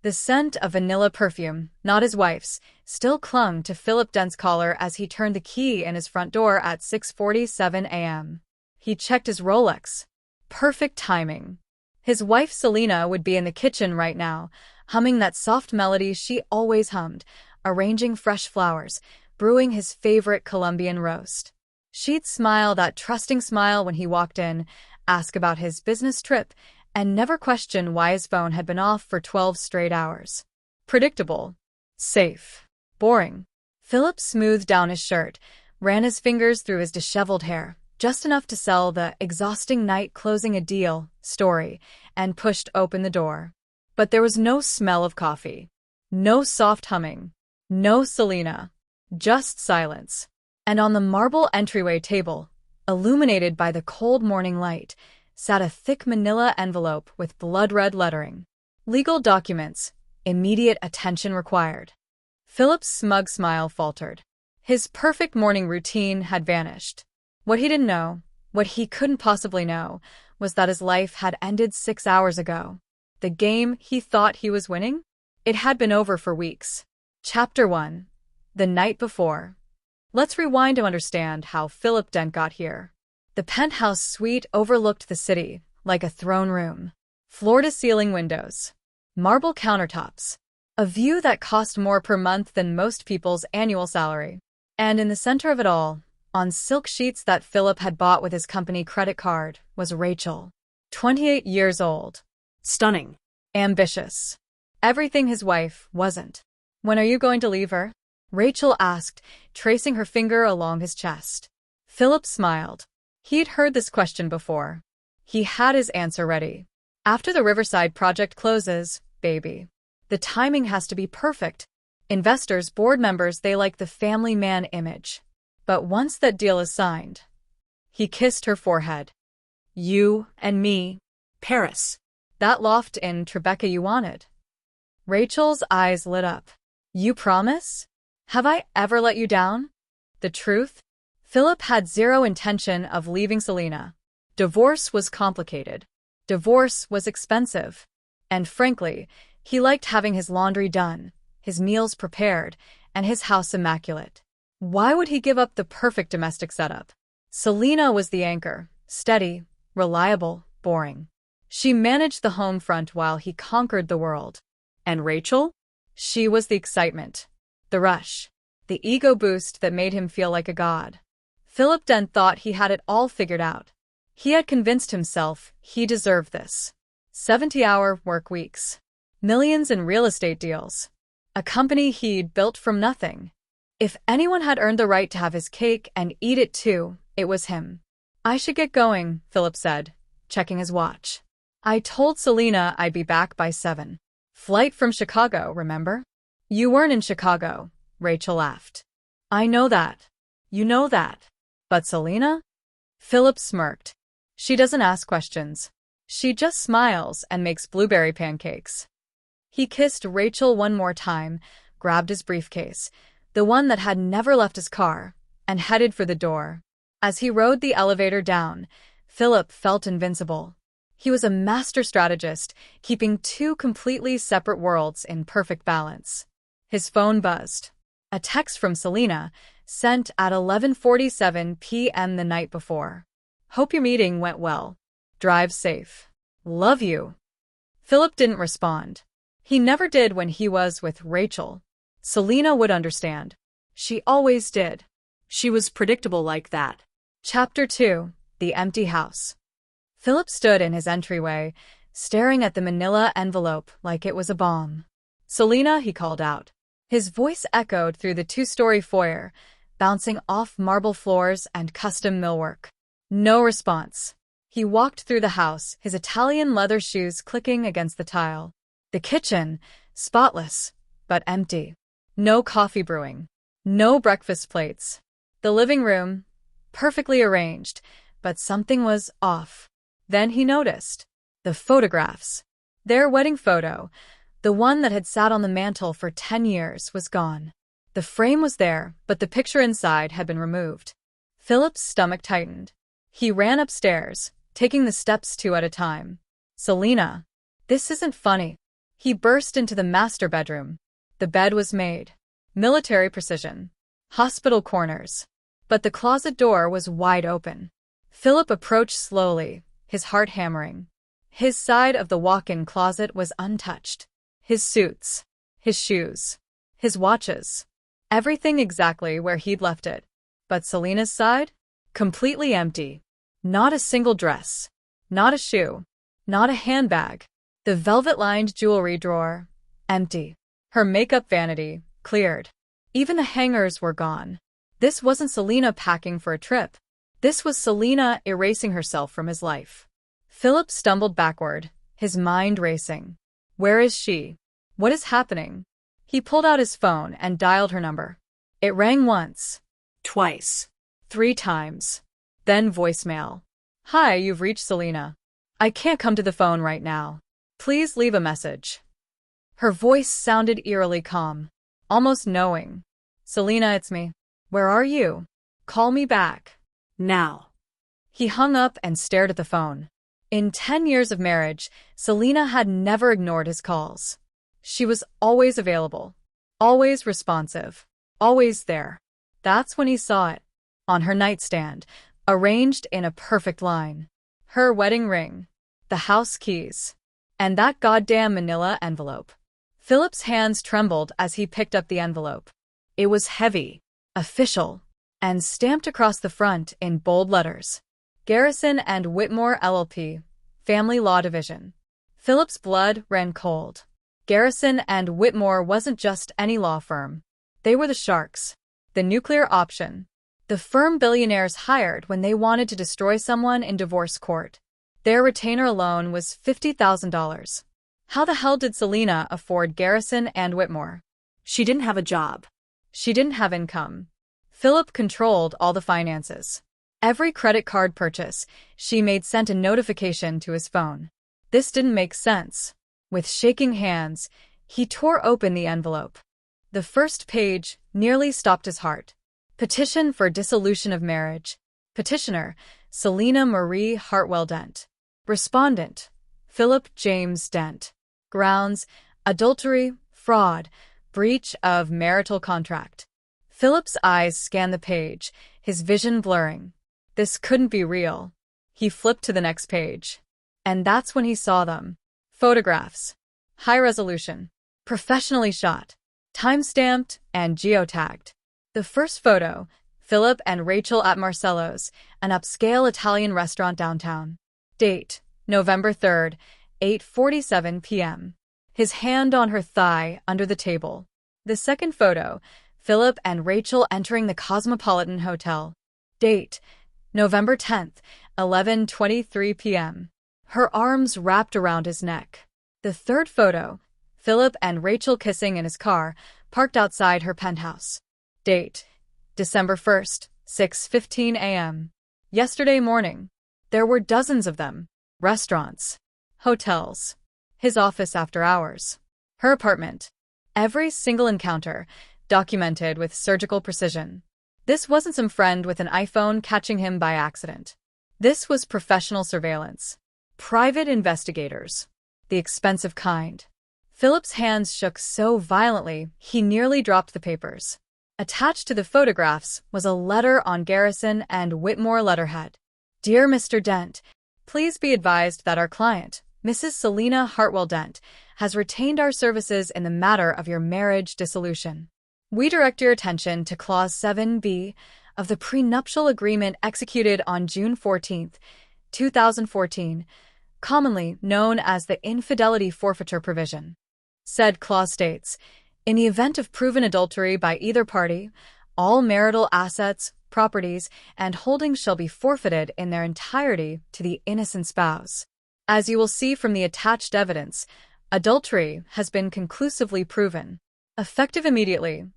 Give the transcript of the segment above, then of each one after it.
The scent of vanilla perfume, not his wife's, still clung to Philip Dent's collar as he turned the key in his front door at 6:47 a.m. He checked his Rolex. Perfect timing. His wife Selena would be in the kitchen right now, humming that soft melody she always hummed, arranging fresh flowers, brewing his favorite Colombian roast. She'd smile that trusting smile when he walked in, ask about his business trip, and never question why his phone had been off for 12 straight hours. Predictable. Safe. Boring. Philip smoothed down his shirt, ran his fingers through his disheveled hair, just enough to sell the exhausting night closing a deal story, and pushed open the door. But there was no smell of coffee. No soft humming. No Selena. Just silence. And on the marble entryway table, illuminated by the cold morning light, sat a thick manila envelope with blood-red lettering. Legal documents. Immediate attention required. Philip's smug smile faltered. His perfect morning routine had vanished. What he didn't know, what he couldn't possibly know, was that his life had ended 6 hours ago. The game he thought he was winning? It had been over for weeks. Chapter 1. The night before. Let's rewind to understand how Philip Dent got here. The penthouse suite overlooked the city, like a throne room. Floor-to-ceiling windows. Marble countertops. A view that cost more per month than most people's annual salary. And in the center of it all, on silk sheets that Philip had bought with his company credit card, was Rachel. 28 years old. Stunning. Ambitious. Everything his wife wasn't. When are you going to leave her? Rachel asked, tracing her finger along his chest. Philip smiled. He'd heard this question before. He had his answer ready. After the Riverside project closes, baby. The timing has to be perfect. Investors, board members, they like the family man image. But once that deal is signed. He kissed her forehead. You and me. Paris. That loft in Tribeca you wanted. Rachel's eyes lit up. You promise? Have I ever let you down? The truth? Philip had zero intention of leaving Selena. Divorce was complicated. Divorce was expensive. And frankly, he liked having his laundry done, his meals prepared, and his house immaculate. Why would he give up the perfect domestic setup? Selena was the anchor, steady, reliable, boring. She managed the home front while he conquered the world. And Rachel? She was the excitement, the rush, the ego boost that made him feel like a god. Philip Dent thought he had it all figured out. He had convinced himself he deserved this. 70-hour work weeks. Millions in real estate deals. A company he'd built from nothing. If anyone had earned the right to have his cake and eat it too, it was him. I should get going, Philip said, checking his watch. I told Selena I'd be back by 7. Flight from Chicago, remember? You weren't in Chicago, Rachel laughed. I know that. You know that. But Selena? Philip smirked. She doesn't ask questions. She just smiles and makes blueberry pancakes. He kissed Rachel one more time, grabbed his briefcase, the one that had never left his car, and headed for the door. As he rode the elevator down, Philip felt invincible. He was a master strategist, keeping two completely separate worlds in perfect balance. His phone buzzed. A text from Selena, sent at 11:47 p.m. the night before. Hope your meeting went well. Drive safe. Love you. Philip didn't respond. He never did when he was with Rachel. Selena would understand. She always did. She was predictable like that. Chapter 2. The Empty House. Philip stood in his entryway, staring at the manila envelope like it was a bomb. Selena, he called out. His voice echoed through the two-story foyer, bouncing off marble floors and custom millwork. No response. He walked through the house, his Italian leather shoes clicking against the tile. The kitchen, spotless, but empty. No coffee brewing. No breakfast plates. The living room, perfectly arranged, but something was off. Then he noticed. The photographs. Their wedding photo, the one that had sat on the mantel for 10 years, was gone. The frame was there, but the picture inside had been removed. Philip's stomach tightened. He ran upstairs, taking the steps 2 at a time. Selena. This isn't funny. He burst into the master bedroom. The bed was made. Military precision. Hospital corners. But the closet door was wide open. Philip approached slowly, his heart hammering. His side of the walk-in closet was untouched. His suits. His shoes. His watches. Everything exactly where he'd left it. But Selina's side? Completely empty. Not a single dress. Not a shoe. Not a handbag. The velvet-lined jewelry drawer. Empty. Her makeup vanity. Cleared. Even the hangers were gone. This wasn't Selina packing for a trip. This was Selina erasing herself from his life. Philip stumbled backward, his mind racing. Where is she? What is happening? He pulled out his phone and dialed her number. It rang once. Twice. 3 times. Then voicemail. Hi, you've reached Selina. I can't come to the phone right now. Please leave a message. Her voice sounded eerily calm, almost knowing. Selina, it's me. Where are you? Call me back. Now. He hung up and stared at the phone. In 10 years of marriage, Selina had never ignored his calls. She was always available, always responsive, always there. That's when he saw it. On her nightstand, arranged in a perfect line. Her wedding ring, the house keys, and that goddamn manila envelope. Philip's hands trembled as he picked up the envelope. It was heavy, official, and stamped across the front in bold letters. Garrison and Whitmore LLP, Family Law Division. Philip's blood ran cold. Garrison and Whitmore wasn't just any law firm. They were the sharks, the nuclear option, the firm billionaires hired when they wanted to destroy someone in divorce court. Their retainer alone was $50,000. How the hell did Selina afford Garrison and Whitmore? She didn't have a job. She didn't have income. Philip controlled all the finances. Every credit card purchase she made sent a notification to his phone. This didn't make sense. With shaking hands, he tore open the envelope. The first page nearly stopped his heart. Petition for dissolution of marriage. Petitioner, Selina Marie Hartwell Dent. Respondent, Philip James Dent. Grounds, adultery, fraud, breach of marital contract. Philip's eyes scanned the page, his vision blurring. This couldn't be real. He flipped to the next page. And that's when he saw them. Photographs. High resolution. Professionally shot. Time-stamped and geotagged. The first photo, Philip and Rachel at Marcello's, an upscale Italian restaurant downtown. Date, November 3rd, 8:47 p.m. His hand on her thigh under the table. The second photo, Philip and Rachel entering the Cosmopolitan Hotel. Date, November 10th, 11:23 p.m. Her arms wrapped around his neck. The third photo, Philip and Rachel kissing in his car, parked outside her penthouse. Date, December 1st, 6:15 a.m. Yesterday morning. There were dozens of them. Restaurants. Hotels. His office after hours. Her apartment. Every single encounter, documented with surgical precision. This wasn't some friend with an iPhone catching him by accident. This was professional surveillance. Private investigators. The expensive kind. Philip's hands shook so violently he nearly dropped the papers. Attached to the photographs was a letter on Garrison and Whitmore letterhead. Dear Mr. Dent, please be advised that our client, Mrs. Selina Hartwell Dent, has retained our services in the matter of your marriage dissolution. We direct your attention to Clause 7b of the prenuptial agreement executed on June 14, 2014, commonly known as the infidelity forfeiture provision. Said clause states, in the event of proven adultery by either party, all marital assets, properties, and holdings shall be forfeited in their entirety to the innocent spouse. As you will see from the attached evidence, adultery has been conclusively proven. Effective immediately,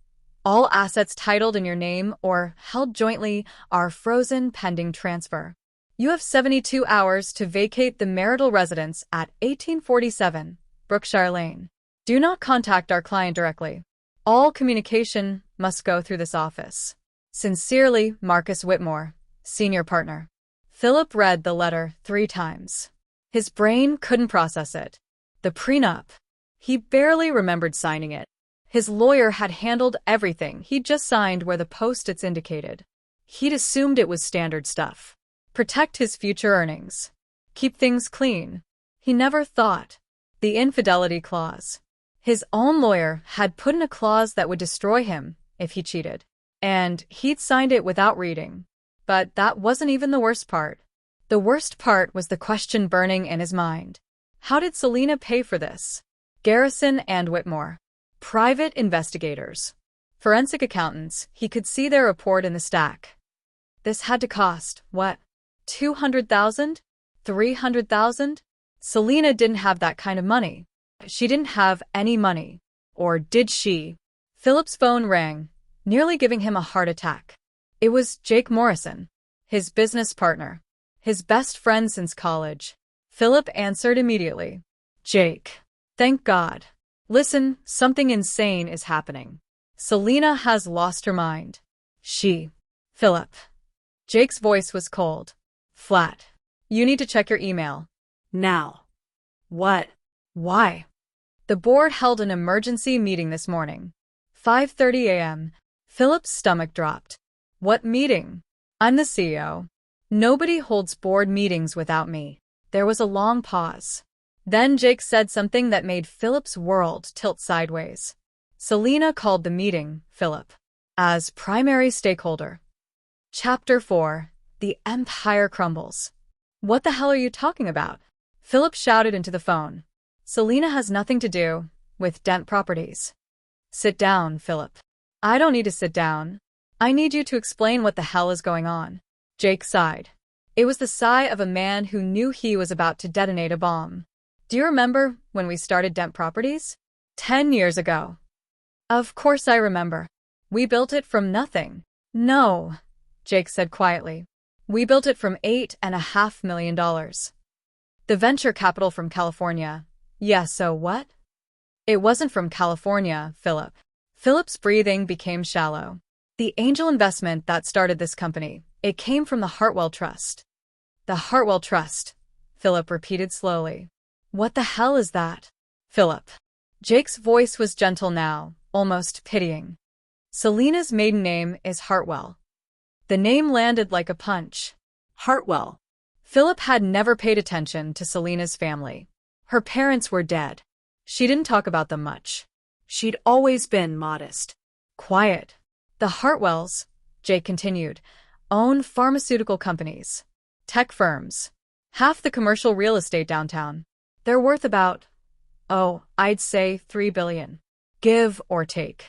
all assets titled in your name or held jointly are frozen pending transfer. You have 72 hours to vacate the marital residence at 1847 Brookshire Lane. Do not contact our client directly. All communication must go through this office. Sincerely, Marcus Whitmore, Senior Partner. Philip read the letter 3 times. His brain couldn't process it. The prenup. He barely remembered signing it. His lawyer had handled everything. He'd just signed where the post-its indicated. He'd assumed it was standard stuff. Protect his future earnings. Keep things clean. He never thought. The infidelity clause. His own lawyer had put in a clause that would destroy him if he cheated. And he'd signed it without reading. But that wasn't even the worst part. The worst part was the question burning in his mind. How did Selena pay for this? Garrison and Whitmore. Private investigators. Forensic accountants. He could see their report in the stack. This had to cost, what? $200,000? $300,000? Selena didn't have that kind of money. She didn't have any money. Or did she? Philip's phone rang, nearly giving him a heart attack. It was Jake Morrison, his business partner, his best friend since college. Philip answered immediately. Jake. Thank God. Listen, something insane is happening. Selena has lost her mind. Philip. Jake's voice was cold. Flat. You need to check your email. Now. What? Why? The board held an emergency meeting this morning. 5:30 a.m. Philip's stomach dropped. What meeting? I'm the CEO. Nobody holds board meetings without me. There was a long pause. Then Jake said something that made Philip's world tilt sideways. Selena called the meeting, Philip, as primary stakeholder. Chapter 4. The Empire Crumbles. What the hell are you talking about? Philip shouted into the phone. Selena has nothing to do with Dent Properties. Sit down, Philip. I don't need to sit down. I need you to explain what the hell is going on. Jake sighed. It was the sigh of a man who knew he was about to detonate a bomb. Do you remember when we started Dent Properties? 10 years ago. Of course I remember. We built it from nothing. No, Jake said quietly. We built it from $8.5 million. The venture capital from California. Yeah, so what? It wasn't from California, Philip. Philip's breathing became shallow. The angel investment that started this company, it came from the Hartwell Trust. The Hartwell Trust, Philip repeated slowly. What the hell is that? Philip. Jake's voice was gentle now, almost pitying. Selena's maiden name is Hartwell. The name landed like a punch. Hartwell. Philip had never paid attention to Selena's family. Her parents were dead. She didn't talk about them much. She'd always been modest. Quiet. The Hartwells, Jake continued, own pharmaceutical companies. Tech firms. Half the commercial real estate downtown. They're worth about, I'd say $3 billion. Give or take.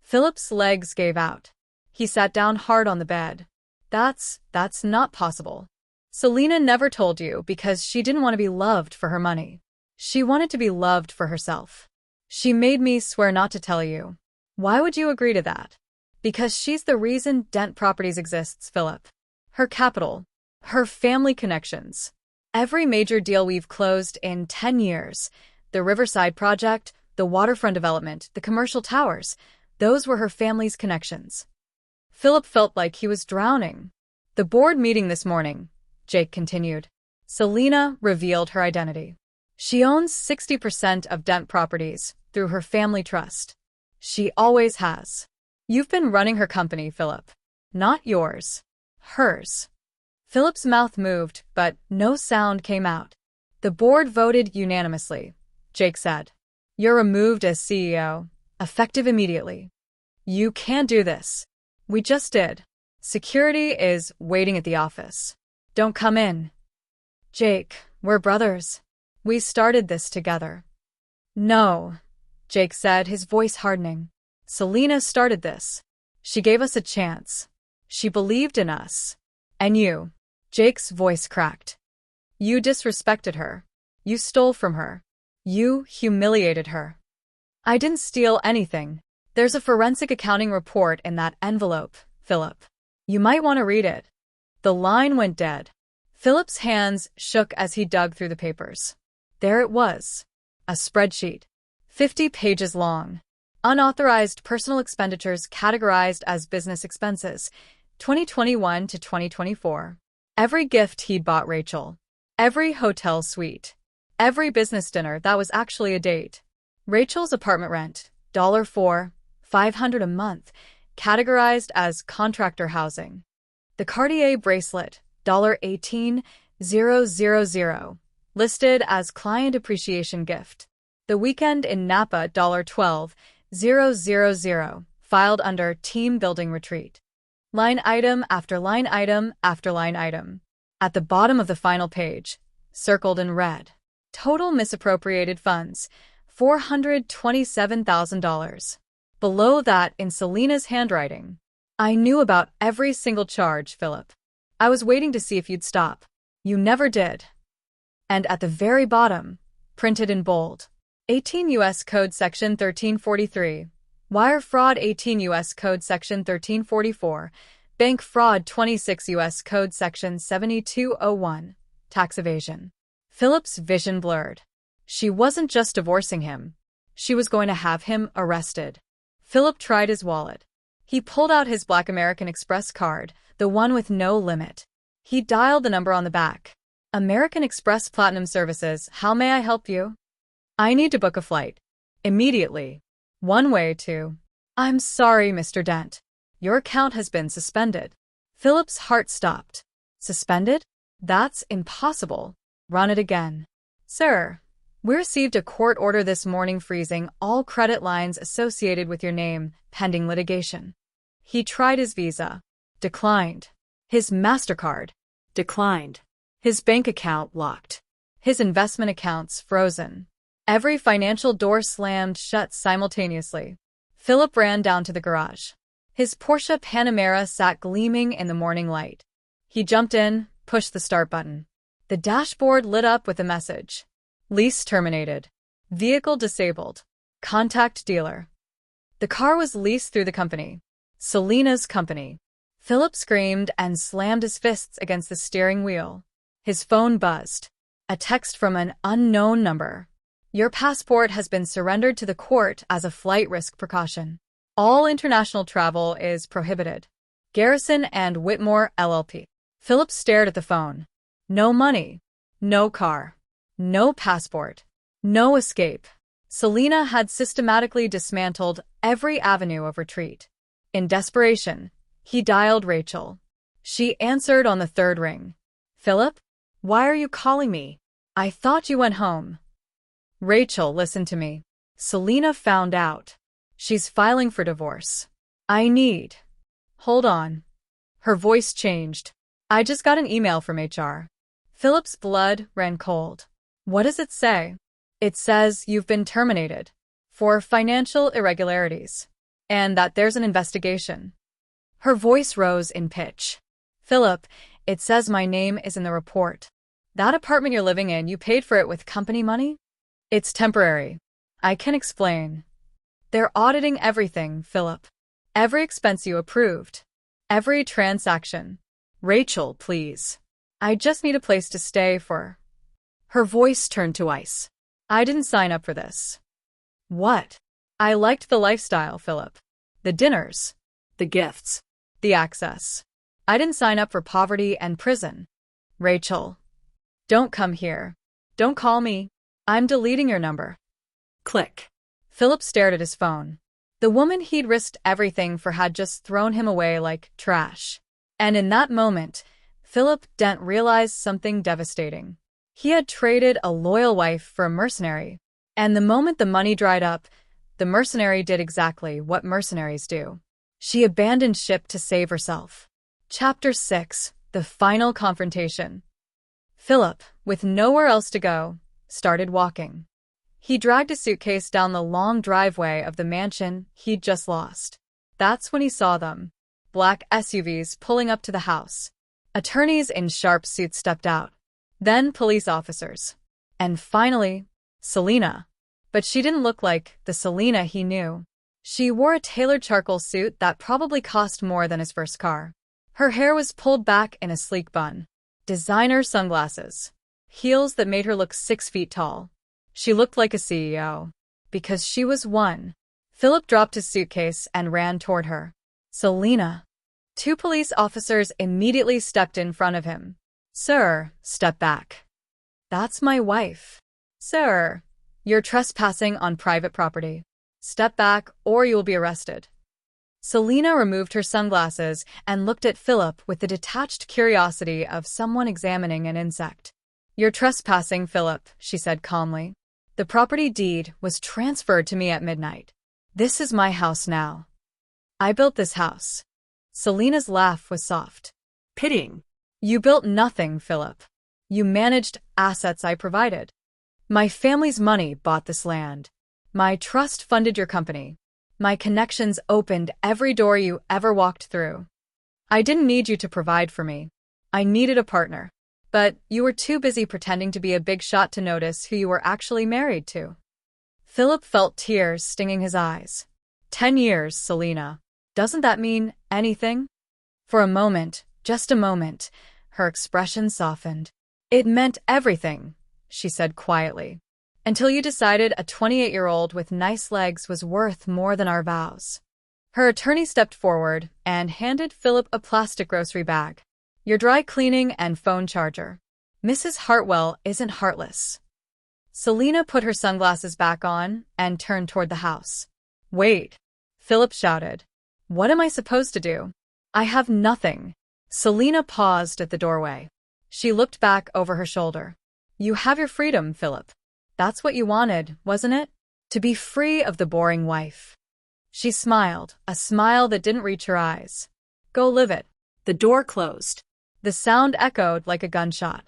Philip's legs gave out. He sat down hard on the bed. That's not possible. Selena never told you because she didn't want to be loved for her money. She wanted to be loved for herself. She made me swear not to tell you. Why would you agree to that? Because she's the reason Dent Properties exists, Philip. Her capital. Her family connections. Every major deal we've closed in 10 years. The Riverside project, the waterfront development, the commercial towers. Those were her family's connections. Philip felt like he was drowning. The board meeting this morning, Jake continued. Selena revealed her identity. She owns 60% of Dent Properties through her family trust. She always has. You've been running her company, Philip. Not yours. Hers. Philip's mouth moved, but no sound came out. The board voted unanimously. Jake said, You're removed as CEO, effective immediately. You can't do this. We just did. Security is waiting at the office. Don't come in. Jake, we're brothers. We started this together. No, Jake said, his voice hardening. Selena started this. She gave us a chance. She believed in us. And you. Jake's voice cracked. You disrespected her. You stole from her. You humiliated her. I didn't steal anything. There's a forensic accounting report in that envelope, Philip. You might want to read it. The line went dead. Philip's hands shook as he dug through the papers. There it was. A spreadsheet. 50 pages long. Unauthorized personal expenditures categorized as business expenses, 2021 to 2024. Every gift he'd bought Rachel. Every hotel suite. Every business dinner that was actually a date. Rachel's apartment rent, $4, $500 a month, categorized as contractor housing. The Cartier bracelet, $18,000, listed as client appreciation gift. The weekend in Napa, $12,000, filed under team building retreat. Line item after line item after line item. At the bottom of the final page, circled in red, total misappropriated funds, $427,000. Below that, in Selena's handwriting, I knew about every single charge, Philip. I was waiting to see if you'd stop. You never did. And at the very bottom, printed in bold, 18 U.S. Code Section 1343, wire fraud 18 U.S. Code Section 1344, bank fraud 26 U.S. Code Section 7201, tax evasion. Philip's vision blurred. She wasn't just divorcing him. She was going to have him arrested. Philip tried his wallet. He pulled out his Black American Express card, the one with no limit. He dialed the number on the back. American Express Platinum Services, how may I help you? I need to book a flight. Immediately. One way to... I'm sorry, Mr. Dent. Your account has been suspended. Philip's heart stopped. Suspended? That's impossible. Run it again. Sir, we received a court order this morning freezing all credit lines associated with your name, pending litigation. He tried his Visa. Declined. His MasterCard. Declined. His bank account locked. His investment accounts frozen. Every financial door slammed shut simultaneously. Philip ran down to the garage. His Porsche Panamera sat gleaming in the morning light. He jumped in, pushed the start button. The dashboard lit up with a message. Lease terminated. Vehicle disabled. Contact dealer. The car was leased through the company. Selena's company. Philip screamed and slammed his fists against the steering wheel. His phone buzzed. A text from an unknown number. Your passport has been surrendered to the court as a flight risk precaution. All international travel is prohibited. Garrison and Whitmore, LLP. Philip stared at the phone. No money. No car. No passport. No escape. Selena had systematically dismantled every avenue of retreat. In desperation, he dialed Rachel. She answered on the third ring. Philip? Why are you calling me? I thought you went home. Rachel, listen to me. Selena found out. She's filing for divorce. I need... Hold on. Her voice changed. I just got an email from HR. Philip's blood ran cold. What does it say? It says you've been terminated for financial irregularities and that there's an investigation. Her voice rose in pitch. Philip, it says my name is in the report. That apartment you're living in, you paid for it with company money? It's temporary. I can explain. They're auditing everything, Philip. Every expense you approved. Every transaction. Rachel, please. I just need a place to stay for... Her voice turned to ice. I didn't sign up for this. What? I liked the lifestyle, Philip. The dinners. The gifts. The access. I didn't sign up for poverty and prison. Rachel. Don't come here. Don't call me. I'm deleting your number. Click. Philip stared at his phone. The woman he'd risked everything for had just thrown him away like trash. And in that moment, Philip Dent realized something devastating. He had traded a loyal wife for a mercenary. And the moment the money dried up, the mercenary did exactly what mercenaries do. She abandoned ship to save herself. Chapter 6. The Final Confrontation. Philip, with nowhere else to go, started walking. He dragged a suitcase down the long driveway of the mansion he'd just lost. That's when he saw them. Black SUVs pulling up to the house. Attorneys in sharp suits stepped out. Then police officers. And finally, Selena. But she didn't look like the Selena he knew. She wore a tailored charcoal suit that probably cost more than his first car. Her hair was pulled back in a sleek bun. Designer sunglasses. Heels that made her look 6 feet tall. She looked like a CEO. Because she was one. Philip dropped his suitcase and ran toward her. Selena. 2 police officers immediately stepped in front of him. Sir, step back. That's my wife. Sir. You're trespassing on private property. Step back or you will be arrested. Selena removed her sunglasses and looked at Philip with the detached curiosity of someone examining an insect. You're trespassing, Philip, she said calmly. The property deed was transferred to me at midnight. This is my house now. I built this house. Selena's laugh was soft. Pitying. You built nothing, Philip. You managed assets I provided. My family's money bought this land. My trust funded your company. My connections opened every door you ever walked through. I didn't need you to provide for me. I needed a partner. But you were too busy pretending to be a big shot to notice who you were actually married to. Philip felt tears stinging his eyes. 10 years, Selena. Doesn't that mean anything? For a moment, just a moment, her expression softened. It meant everything, she said quietly. Until you decided a 28-year-old with nice legs was worth more than our vows. Her attorney stepped forward and handed Philip a plastic grocery bag. Your dry cleaning and phone charger. Mrs. Hartwell isn't heartless. Selena put her sunglasses back on and turned toward the house. Wait, Philip shouted. What am I supposed to do? I have nothing. Selena paused at the doorway. She looked back over her shoulder. You have your freedom, Philip. That's what you wanted, wasn't it? To be free of the boring wife. She smiled, a smile that didn't reach her eyes. Go live it. The door closed. The sound echoed like a gunshot.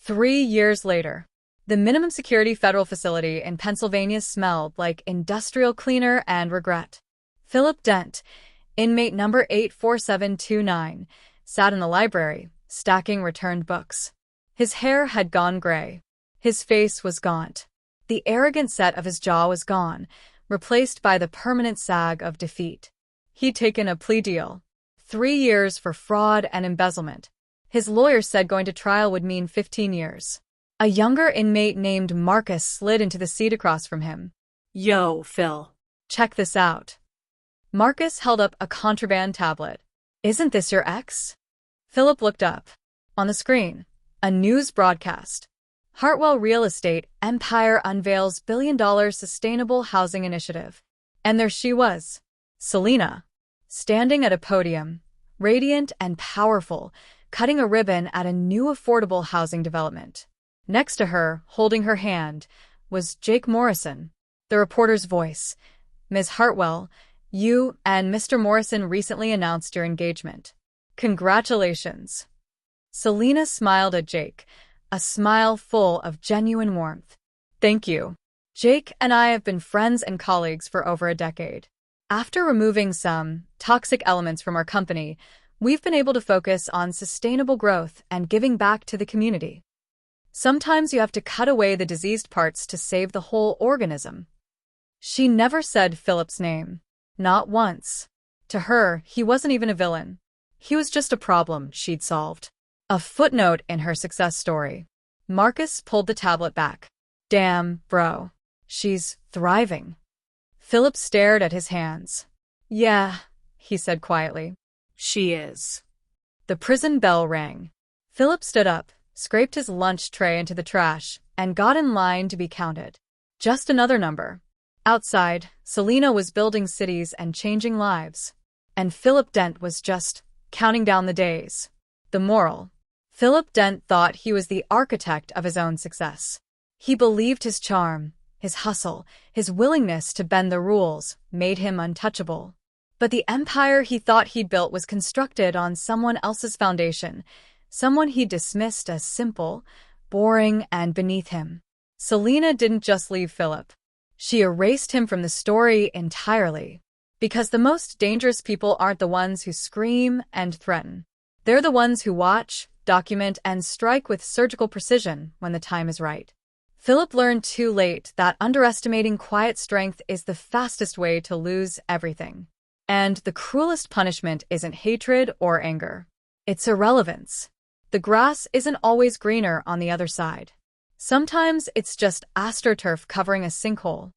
3 years later, the minimum security federal facility in Pennsylvania smelled like industrial cleaner and regret. Philip Dent, inmate number 84729, sat in the library, stacking returned books. His hair had gone gray. His face was gaunt. The arrogant set of his jaw was gone, replaced by the permanent sag of defeat. He'd taken a plea deal. 3 years for fraud and embezzlement. His lawyer said going to trial would mean 15 years. A younger inmate named Marcus slid into the seat across from him. Yo, Phil. Check this out. Marcus held up a contraband tablet. Isn't this your ex? Philip looked up. On the screen, a news broadcast. Hartwell Real Estate Empire unveils billion-dollar sustainable housing initiative. And there she was, Selena, standing at a podium, radiant and powerful, cutting a ribbon at a new affordable housing development. Next to her, holding her hand, was Jake Morrison, the reporter's voice. Ms. Hartwell, you and Mr. Morrison recently announced your engagement. Congratulations. Selena smiled at Jake, a smile full of genuine warmth. Thank you. Jake and I have been friends and colleagues for over a decade. After removing some toxic elements from our company, we've been able to focus on sustainable growth and giving back to the community. Sometimes you have to cut away the diseased parts to save the whole organism. She never said Philip's name. Not once. To her, he wasn't even a villain. He was just a problem she'd solved. A footnote in her success story. Marcus pulled the tablet back. Damn, bro. She's thriving. Philip stared at his hands. Yeah, he said quietly. She is. The prison bell rang. Philip stood up, scraped his lunch tray into the trash, and got in line to be counted. Just another number. Outside, Selena was building cities and changing lives. And Philip Dent was just counting down the days. The moral. Philip Dent thought he was the architect of his own success. He believed his charm, his hustle, his willingness to bend the rules made him untouchable. But the empire he thought he'd built was constructed on someone else's foundation, someone he dismissed as simple, boring, and beneath him. Selena didn't just leave Philip. She erased him from the story entirely. Because the most dangerous people aren't the ones who scream and threaten. They're the ones who watch, document, and strike with surgical precision when the time is right. Philip learned too late that underestimating quiet strength is the fastest way to lose everything. And the cruelest punishment isn't hatred or anger. It's irrelevance. The grass isn't always greener on the other side. Sometimes it's just astroturf covering a sinkhole.